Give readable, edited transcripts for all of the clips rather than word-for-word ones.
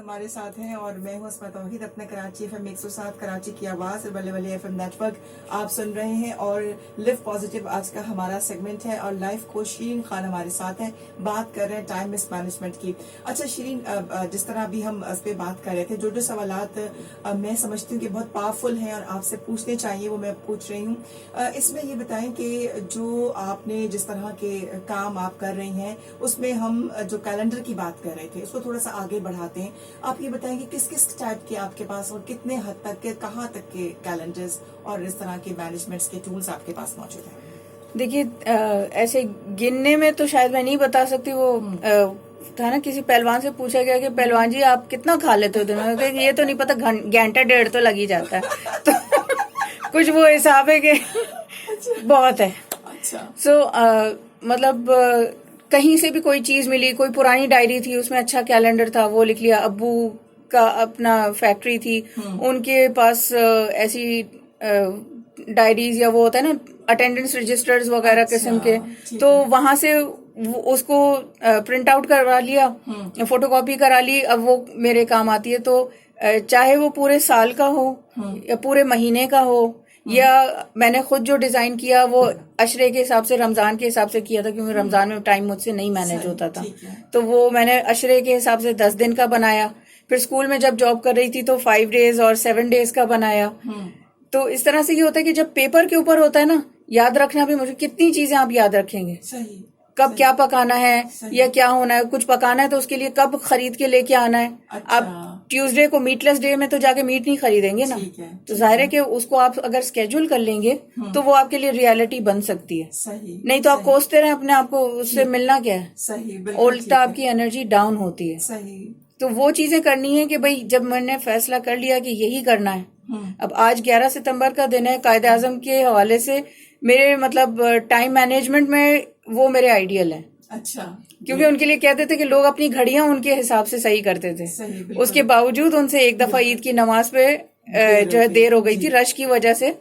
ہمارے ساتھ ہیں اور میں ہوں اسما توحید. اپنا کراچی ایف ایم 107 کراچی کی آواز اور Balle Balle F M net work آپ سن رہے ہیں. اور لیو پازیٹیو آج کا ہمارا سیگمنٹ ہے اور لائف کوچ شیرین خان ہمارے ساتھ ہیں. بات کر رہے ہیں ٹائم مینجمنٹ کی. اچھا شیرین, جس طرح ابھی ہم اس پہ بات کر رہے تھے, جو سوالات میں سمجھتی ہوں کہ بہت پاورفل ہیں اور آپ سے پوچھنے چاہیے وہ میں پوچھ رہی ہوں. اس میں یہ بتائیں کہ جو آپ نے جس طرح کے کام آپ کر رہی ہیں اس میں ہم جو کیلنڈر کی بات کر رہے تھے اس کو تھوڑا سا آگے بڑھاتے ہیں. آپ یہ بتائیں کہ کس کس ٹائپ کے آپ کے پاس اور کتنے حد تک کے کہاں تک کے کیلنڈرز اور اس طرح کے مینجمنٹس کے ٹولز آپ کے پاس موجود ہیں؟ دیکھیے ایسے گننے میں تو شاید میں نہیں بتا سکتی. وہ تھا نا, کسی پہلوان سے پوچھا گیا کہ پہلوان جی آپ کتنا کھا لیتے ہو دن میں؟ یہ تو نہیں پتا, گھنٹہ ڈیڑھ تو لگ ہی جاتا ہے. تو کچھ وہ حساب ہے کہ بہت ہے. سو مطلب کہیں سے بھی کوئی چیز ملی, کوئی پرانی ڈائری تھی اس میں اچھا کیلنڈر تھا وہ لکھ لیا. ابو کا اپنا فیکٹری تھی, ان کے پاس ایسی ڈائریز یا وہ ہوتا ہے نا اٹینڈنس رجسٹرز وغیرہ قسم کے, تو وہاں سے اس کو پرنٹ آؤٹ کروا لیا, فوٹو کاپی کرا لی. اب وہ میرے کام آتی ہے. تو چاہے وہ پورے سال کا ہو یا پورے مہینے کا ہو, یا میں نے خود جو ڈیزائن کیا وہ عشرے کے حساب سے, رمضان کے حساب سے کیا تھا کیونکہ رمضان میں ٹائم مجھ سے نہیں مینیج ہوتا تھا. تو وہ میں نے عشرے کے حساب سے 10 دن کا بنایا. پھر اسکول میں جب جاب کر رہی تھی تو 5 days اور 7 days کا بنایا. تو اس طرح سے یہ ہوتا ہے کہ جب پیپر کے اوپر ہوتا ہے نا, یاد رکھنا بھی مجھے, کتنی چیزیں آپ یاد رکھیں گے, کب کیا پکانا ہے یا کیا ہونا ہے. کچھ پکانا ہے تو اس کے لیے کب خرید کے لے کے آنا ہے. آپ ٹیوزڈے کو میٹ لیس ڈے میں تو جا کے میٹ نہیں خریدیں گے نا, تو ظاہر ہے کہ اس کو آپ اگر اسکیجول کر لیں گے تو وہ آپ کے لیے ریالٹی بن سکتی ہے. نہیں تو آپ کوستے رہیں اپنے آپ کو, اس سے ملنا کیا ہے, الٹا آپ کی انرجی ڈاؤن ہوتی ہے. تو وہ چیزیں کرنی ہے کہ بھائی جب میں نے فیصلہ کر لیا کہ یہی کرنا ہے. اب آج 11 ستمبر کا دن ہے, قائد اعظم کے حوالے سے میرے مطلب ٹائم مینجمنٹ میں وہ میرے آئیڈیل ہیں. اچھا, کیونکہ ان کے لیے کہتے تھے کہ لوگ اپنی گھڑیاں ان کے حساب سے صحیح کرتے تھے. اس کے باوجود ان سے ایک دفعہ عید کی نماز پہ جو ہے دیر ہو گئی تھی رش کی وجہ سے.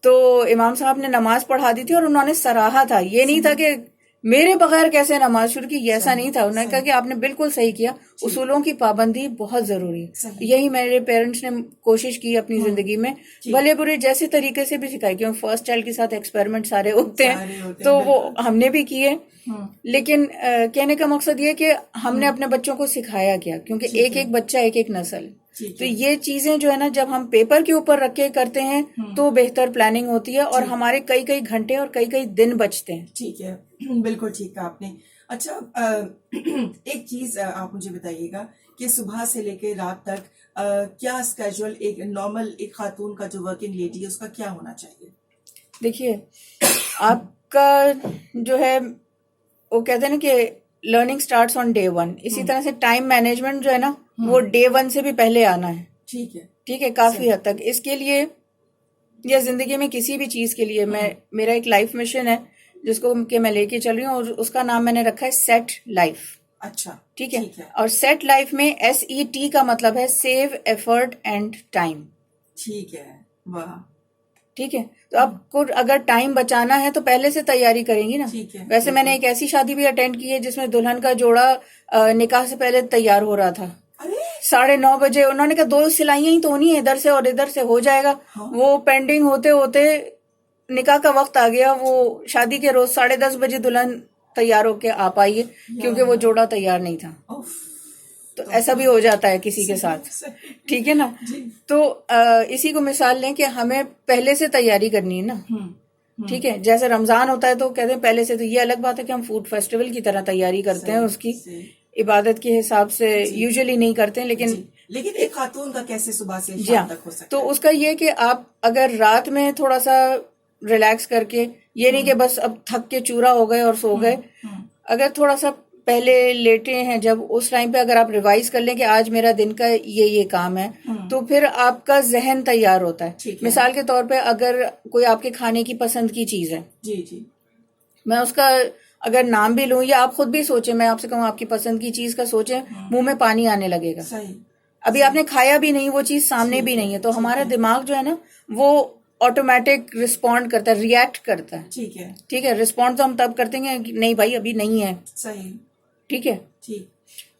تو امام صاحب نے نماز پڑھا دی تھی اور انہوں نے سراہا تھا, یہ نہیں تھا کہ میرے بغیر کیسے نماز شروع کی, یہ ایسا نہیں تھا. انہوں نے کہا کہ آپ نے بالکل صحیح کیا, اصولوں کی پابندی بہت ضروری ہے. یہی میرے پیرنٹس نے کوشش کی اپنی زندگی میں, بھلے برے جیسے طریقے سے بھی سکھائی. کیوں فرسٹ چائلڈ کے ساتھ ایکسپیریمنٹ سارے ہوتے ہیں, تو وہ ہم نے بھی کیے. لیکن کہنے کا مقصد یہ کہ ہم نے اپنے بچوں کو سکھایا کیا, کیونکہ ایک ایک بچہ ایک ایک نسل. تو یہ چیزیں جو ہے نا جب ہم پیپر کے اوپر رکھ کے کرتے ہیں تو بہتر پلاننگ ہوتی ہے اور ہمارے کئی کئی گھنٹے اور کئی کئی دن بچتے ہیں. ٹھیک ہے, بالکل ٹھیک کہا آپ نے. اچھا, ایک چیز آپ مجھے بتائیے گا کہ صبح سے لے کے رات تک کیا اسکیجول ایک نارمل ایک خاتون کا جو ورکنگ لیڈی ہے اس کا کیا ہونا چاہیے؟ دیکھیے آپ کا جو ہے وہ کہتے ہیں نا کہ لرننگ سٹارٹس آن day 1, اسی طرح سے ٹائم مینجمنٹ جو ہے نا وہ day 1 سے بھی پہلے آنا ہے. ٹھیک ہے, کافی حد تک. اس کے لیے یا زندگی میں کسی بھی چیز کے لیے میرا ایک لائف مشن ہے جس کو کہ میں لے کے چل رہی ہوں, اور اس کا نام میں نے رکھا ہے سیٹ لائف. اچھا, ٹھیک ہے. اور سیٹ لائف میں SET کا مطلب ہے سیو ایفرٹ اینڈ ٹائم. ٹھیک ہے, واہ, ٹھیک ہے. تو آپ کو اگر ٹائم بچانا ہے تو پہلے سے تیاری کریں گی نا. ویسے میں نے ایک ایسی شادی بھی اٹینڈ کی ہے جس میں دلہن کا جوڑا نکاح سے پہلے تیار ہو رہا تھا. 9:30 بجے انہوں نے کہا 2 سلائیاں ہی تو ہونی ہے, ادھر سے اور ادھر سے ہو جائے گا. وہ پینڈنگ ہوتے ہوتے نکاح کا وقت آ گیا. وہ شادی کے روز 10:30 بجے دلہن تیار ہو کے آ پائی ہے کیونکہ وہ جوڑا تیار نہیں تھا. تو ایسا بھی ہو جاتا ہے کسی کے ساتھ, ٹھیک ہے نا. تو اسی کو مثال لیں کہ ہمیں پہلے سے تیاری کرنی ہے نا. ٹھیک ہے, جیسے رمضان ہوتا ہے تو کہتے ہیں پہلے سے. تو یہ الگ بات ہے کہ ہم فوڈ فیسٹیول کی طرح تیاری کرتے ہیں, اس کی عبادت کے حساب سے یوزلی نہیں کرتے ہیں. لیکن ایک خاتون کا کیسے صبح سے شام تک ہو سکتا ہے؟ تو اس کا یہ کہ آپ اگر رات میں تھوڑا سا ریلیکس کر کے, یہ نہیں کہ بس اب تھک کے چورا ہو گئے اور سو گئے, اگر تھوڑا سا پہلے لیٹے ہیں جب اس ٹائم پہ اگر آپ ریوائز کر لیں کہ آج میرا دن کا یہ کام ہے, تو پھر آپ کا ذہن تیار ہوتا ہے. مثال کے طور پہ اگر کوئی آپ کے کھانے کی پسند کی چیز ہے, میں اس کا اگر نام بھی لوں یا آپ خود بھی سوچیں, میں آپ سے کہوں آپ کی پسند کی چیز کا سوچیں, منہ میں پانی آنے لگے گا. ابھی آپ نے کھایا بھی نہیں, وہ چیز سامنے بھی نہیں ہے, تو ہمارا دماغ جو ہے نا وہ آٹومیٹک رسپونڈ کرتا ہے, ریئیکٹ کرتا ہے. ٹھیک ہے, رسپونڈ تو ہم تب کرتے ہیں کہ نہیں بھائی ابھی نہیں ہے. صحیح, ٹھیک ہے.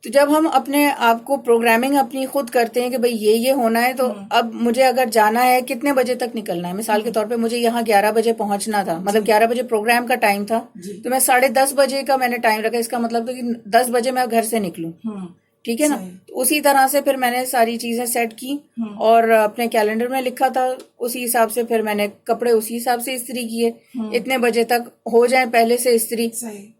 تو تو جب ہم اپنے آپ کو پروگرامنگ اپنی خود کرتے ہیں کہ بھئی یہ ہونا ہے، تو اب مجھے اگر جانا ہے کتنے بجے تک نکلنا ہے، مثال کے طور پہ مجھے یہاں 11 بجے پہنچنا تھا، مطلب 11 بجے پروگرام کا ٹائم تھا، تو میں 10:30 بجے کا میں نے ٹائم رکھا، اس کا مطلب تو کہ 10 بجے میں گھر سے نکلوں، ٹھیک ہے نا. تو اسی طرح سے پھر میں نے ساری چیزیں سیٹ کی اور اپنے کیلنڈر میں لکھا تھا، اسی حساب سے پھر میں نے کپڑے اسی حساب سے استری کیے، اتنے بجے تک ہو جائیں پہلے سے استری.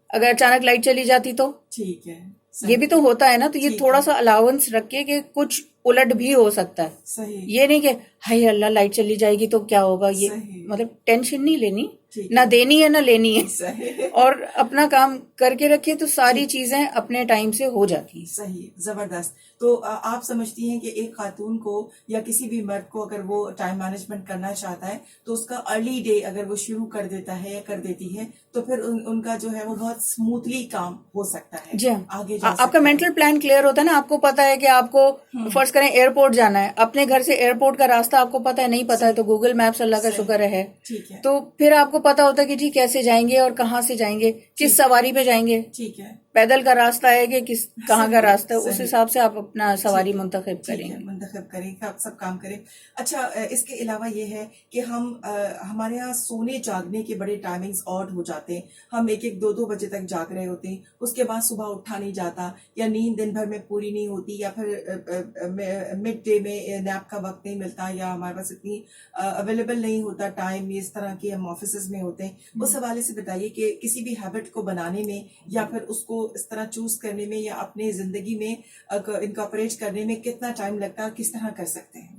اگر اچانک لائٹ چلی جاتی تو ٹھیک ہے، یہ بھی تو ہوتا ہے نا، تو یہ تھوڑا سا الاؤنس رکھ کے کہ کچھ الٹ بھی ہو سکتا ہے. صحیح. یہ نہیں کہ ہائی اللہ لائٹ چلی جائے گی تو کیا ہوگا، یہ مطلب ٹینشن نہیں لینی، نہ دینی ہے نہ لینی ہے، اور اپنا کام کر کے رکھے تو ساری چیزیں اپنے ٹائم سے ہو جاتی ہیں. صحیح، زبردست. تو آپ سمجھتی ہیں کہ ایک خاتون کو یا کسی بھی مرد کو اگر وہ ٹائم مینجمنٹ کرنا چاہتا ہے تو اس کا ارلی ڈے اگر وہ شروع کر دیتا ہے یا کر دیتی ہے تو پھر ان کا جو ہے وہ بہت اسموتھلی کام ہو سکتا ہے. جی آگے آپ کا مینٹل پلان کلیئر ہوتا ہے نا، آپ کو پتا ہے کہ آپ کو فرض کریں ایئرپورٹ جانا ہے، اپنے گھر سے ایئرپورٹ کا راستہ آپ کو پتا ہے، نہیں پتا ہے تو گوگل میپس اللہ کا شکر ہے، تو پھر آپ کو پتا ہوتا ہے کہ جی کیسے جائیں گے اور کہاں سے جائیں گے، کس سواری پہ جائیں گے، ٹھیک ہے، پیدل کا راستہ ہے کہ کہاں کا راستہ ہے، اس حساب سے آپ اپنا سواری منتخب کریں، آپ سب کام کریں. اچھا، اس کے علاوہ یہ ہے کہ ہمارے یہاں سونے جاگنے کے بڑے ٹائمنگز آڈ ہو جاتے ہیں، ہم 1-2 بجے تک جاگ رہے ہوتے ہیں، اس کے بعد صبح اٹھا نہیں جاتا، یا نیند دن بھر میں پوری نہیں ہوتی، یا پھر مڈ ڈے میں نیپ کا وقت نہیں ملتا، یا ہمارے پاس اتنی اویلیبل نہیں ہوتا ٹائم، اس طرح کے ہم آفیسز میں ہوتے ہیں. اس حوالے سے بتائیے کہ کسی بھی ہیبٹ کو بنانے میں یا پھر اس کو اس طرح چوز کرنے میں یا اپنے زندگی میں انکارپوریٹ کرنے میں کتنا ٹائم لگتا ہے، کس طرح کر سکتے ہیں؟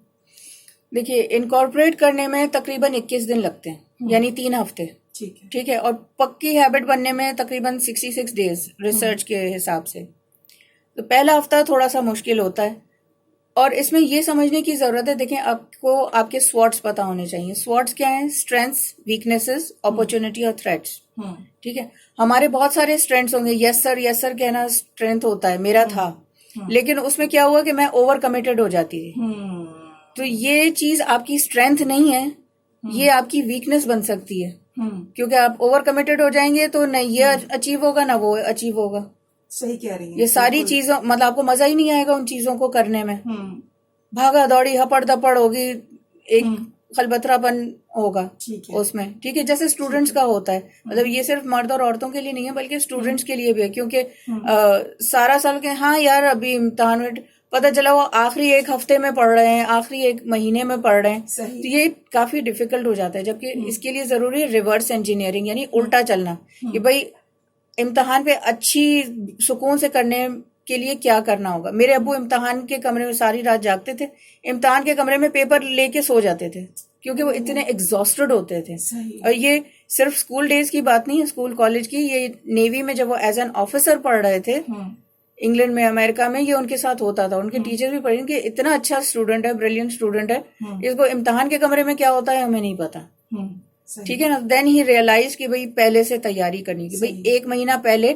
دیکھیے انکارپوریٹ کرنے میں تقریباً 21 دن لگتے ہیں، یعنی 3 ہفتے، ٹھیک ہے، اور پکی ہیبٹ بننے میں تقریباً 66 ڈیز ریسرچ کے حساب سے. تو پہلا ہفتہ تھوڑا سا مشکل ہوتا ہے، اور اس میں یہ سمجھنے کی ضرورت ہے، دیکھیں آپ کو آپ کے سواٹس پتا ہونے چاہیے. سواٹس کیا ہیں؟ اسٹرینتھس، ویکنیسز، اپرچونٹی اور تھریٹس. ٹھیک ہے، ہمارے بہت سارے اسٹرینتھس ہوں گے، یس سر کہنا اسٹرینتھ ہوتا ہے، میرا تھا، لیکن اس میں کیا ہوا کہ میں اوور کمیٹڈ ہو جاتی تھی. تو یہ چیز آپ کی اسٹرینتھ نہیں ہے، یہ آپ کی ویکنیس بن سکتی ہے، کیونکہ آپ اوور کمیٹڈ ہو جائیں گے تو نہ یہ اچیو ہوگا نہ وہ اچیو ہوگا. صحیح کہہ رہی ہیں. یہ ساری چیزوں مطلب آپ کو مزہ ہی نہیں آئے گا ان چیزوں کو کرنے میں، بھاگا دوڑی ہپڑ دپڑ ہوگی، ایک خلبترا پن ہوگا اس میں. ٹھیک ہے، جیسے اسٹوڈنٹس کا ہوتا ہے، مطلب یہ صرف مرد اور عورتوں کے لیے نہیں ہے بلکہ اسٹوڈنٹس کے لیے بھی ہے، کیونکہ سارا سال کے ہاں یار ابھی امتحان میں پتہ چلا وہ آخری ایک ہفتے میں پڑھ رہے ہیں، آخری ایک مہینے میں پڑھ رہے ہیں، تو یہ کافی ڈیفیکلٹ ہو جاتا ہے. جبکہ اس کے لیے ضروری ہے ریورس انجینئرنگ، یعنی الٹا چلنا، کہ بھائی امتحان پہ اچھی سکون سے کرنے کے لیے کیا کرنا ہوگا. میرے ابو امتحان کے کمرے میں ساری رات جاگتے تھے، امتحان کے کمرے میں پیپر لے کے سو جاتے تھے کیونکہ وہ اتنے ایگزاسٹڈ ہوتے تھے. اور یہ صرف اسکول ڈیز کی بات نہیں ہے، اسکول کالج کی، یہ نیوی میں جب وہ ایز این آفیسر پڑھ رہے تھے انگلینڈ میں، امریکہ میں، یہ ان کے ساتھ ہوتا تھا. ان کے ٹیچر بھی پڑھیں کہ اتنا اچھا اسٹوڈنٹ ہے، بریلینٹ اسٹوڈنٹ ہے، اس کو امتحان کے کمرے میں کیا ہوتا ہے ہمیں نہیں پتا. ٹھیک ہے نا، دین ہی ریئلائز کہ بھئی پہلے سے تیاری کرنی، کہ بھئی 1 مہینہ پہلے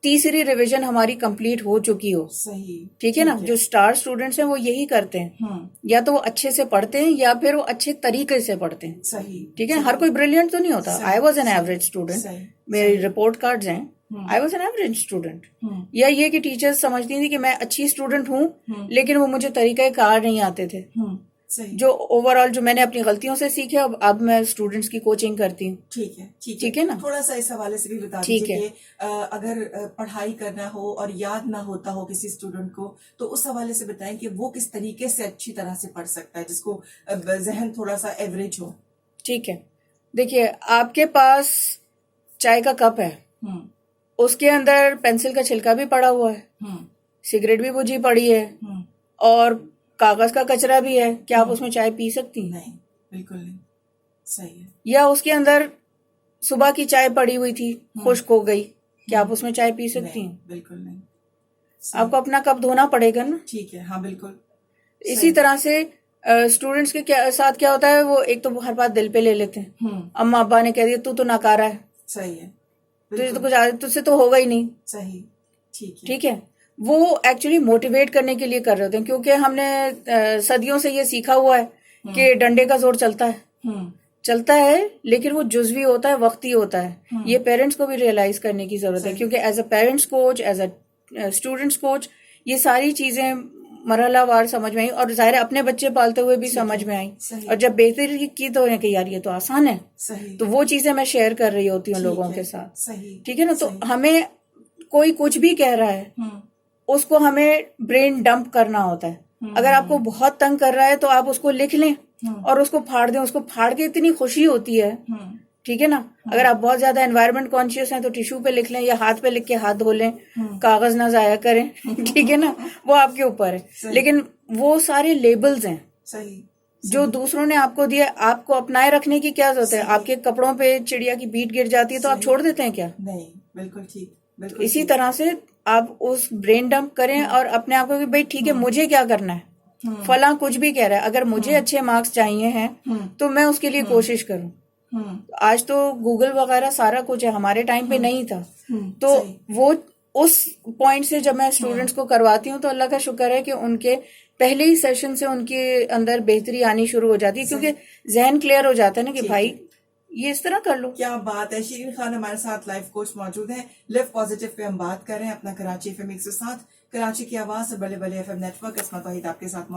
تیسری ریویژن ہماری کمپلیٹ ہو چکی ہو. ٹھیک ہے نا، جو اسٹار اسٹوڈنٹس ہیں وہ یہی کرتے ہیں، یا تو وہ اچھے سے پڑھتے ہیں یا پھر وہ اچھے طریقے سے پڑھتے ہیں. ٹھیک ہے، ہر کوئی بریلینٹ تو نہیں ہوتا. I was an average student, میری رپورٹ کارڈز ہیں، I was an average student. یا یہ کہ ٹیچر سمجھتی تھی کہ میں اچھی اسٹوڈنٹ ہوں لیکن وہ مجھے طریقہ کار نہیں آتے تھے، جو اوور آل جو میں نے اپنی غلطیوں سے سیکھے اب میں اسٹوڈنٹس کی کوچنگ کرتی ہوں. ٹھیک ہے نا، تھوڑا سا اس حوالے سے بھی بتا دیجیے کہ اگر پڑھائی کرنا ہو اور یاد نہ ہوتا ہو کسی اسٹوڈنٹ کو تو اس حوالے سے بتائیں کہ وہ کس طریقے سے اچھی طرح سے پڑھ سکتا ہے جس کو ذہن تھوڑا سا ایوریج ہو. ٹھیک ہے، دیکھیے آپ کے پاس چائے کا کپ ہے، اس کے اندر پینسل کا چھلکا بھی پڑا ہوا ہے، سگریٹ بھی بجھی پڑی ہے، اور کاغذ کا کچرا بھی ہے، کیا آپ اس میں چائے پی سکتی؟ نہیں، بالکل نہیں. صحیح ہے. یا اس کے اندر صبح کی چائے پڑی ہوئی تھی، خشک ہو گئی، کیا آپ اس میں چائے پی سکتی ہیں؟ بالکل نہیں. آپ کو اپنا کپ دھونا پڑے گا نا. ٹھیک ہے، ہاں بالکل. اسی طرح سے اسٹوڈنٹس کے ساتھ کیا ہوتا ہے، وہ ایک تو ہر بات دل پہ لے لیتے ہیں. اماں ابا نے کہہ دیا تو ناکارہ ہے. صحیح ہے. تجھے تو کچھ تجھ سے تو ہوگا ہی نہیں. صحیح. ٹھیک ہے، وہ ایکچولی موٹیویٹ کرنے کے لیے کر رہے ہوتے ہیں، کیونکہ ہم نے صدیوں سے یہ سیکھا ہوا ہے کہ ڈنڈے کا زور چلتا ہے لیکن وہ جزوی ہوتا ہے، وقتی ہوتا ہے. یہ پیرنٹس کو بھی ریئلائز کرنے کی ضرورت ہے، کیونکہ as a parents coach, as a students coach, یہ ساری چیزیں مرحلہ وار سمجھ میں آئی، اور ظاہر ہے اپنے بچے پالتے ہوئے بھی سمجھ میں آئی. صحیح. اور جب بہتری کی تو کہ یار یہ تو آسان ہے، صحیح. تو وہ چیزیں میں شیئر کر رہی ہوتی ہوں ٹھیک لوگوں ہے. کے ساتھ. صحیح. ٹھیک ہے نا. تو ہمیں کوئی کچھ بھی کہہ رہا ہے اس کو ہمیں برین ڈمپ کرنا ہوتا ہے. اگر آپ کو بہت تنگ کر رہا ہے تو آپ اس کو لکھ لیں اور اس کو پھاڑ دیں. اس کو پھاڑ کے اتنی خوشی ہوتی ہے. ٹھیک ہے نا. اگر آپ بہت زیادہ انوائرمنٹ کانشیس ہیں تو ٹیشو پہ لکھ لیں یا ہاتھ پہ لکھ کے ہاتھ دھو لیں، کاغذ نہ ضائع کریں. ٹھیک ہے نا. وہ آپ کے اوپر ہے. لیکن وہ سارے لیبلز ہیں صحیح جو دوسروں نے آپ کو دیا. آپ کو اپنائے رکھنے کی کیا ضرورت ہے؟ آپ کے کپڑوں پہ چڑیا کی بیٹ گر جاتی ہے تو آپ چھوڑ دیتے ہیں کیا؟ نہیں. بالکل ٹھیک. بالکل اسی طرح سے آپ اس برین ڈمپ کریں اور اپنے آپ کو کہ بھائی ٹھیک ہے مجھے کیا کرنا ہے، فلاں کچھ بھی کہہ رہا ہے، اگر مجھے اچھے مارکس چاہیے ہیں تو میں اس کے لیے کوشش کروں. آج تو گوگل وغیرہ سارا کچھ ہے، ہمارے ٹائم پہ نہیں تھا. تو وہ اس پوائنٹ سے جب میں اسٹوڈنٹس کو کرواتی ہوں تو اللہ کا شکر ہے کہ ان کے پہلے ہی سیشن سے ان کے اندر بہتری آنی شروع ہو جاتی ہے، کیونکہ ذہن کلیئر ہو جاتا ہے نا کہ بھائی یہ اس طرح کر لو. کیا بات ہے. شیرین خان ہمارے ساتھ لائف کوچ موجود ہیں. لیو پازیٹیو پہ ہم بات کر رہے ہیں اپنا کراچی FM 107 کراچی کی آواز Balle Balle FM net work. اسما توحید آپ کے ساتھ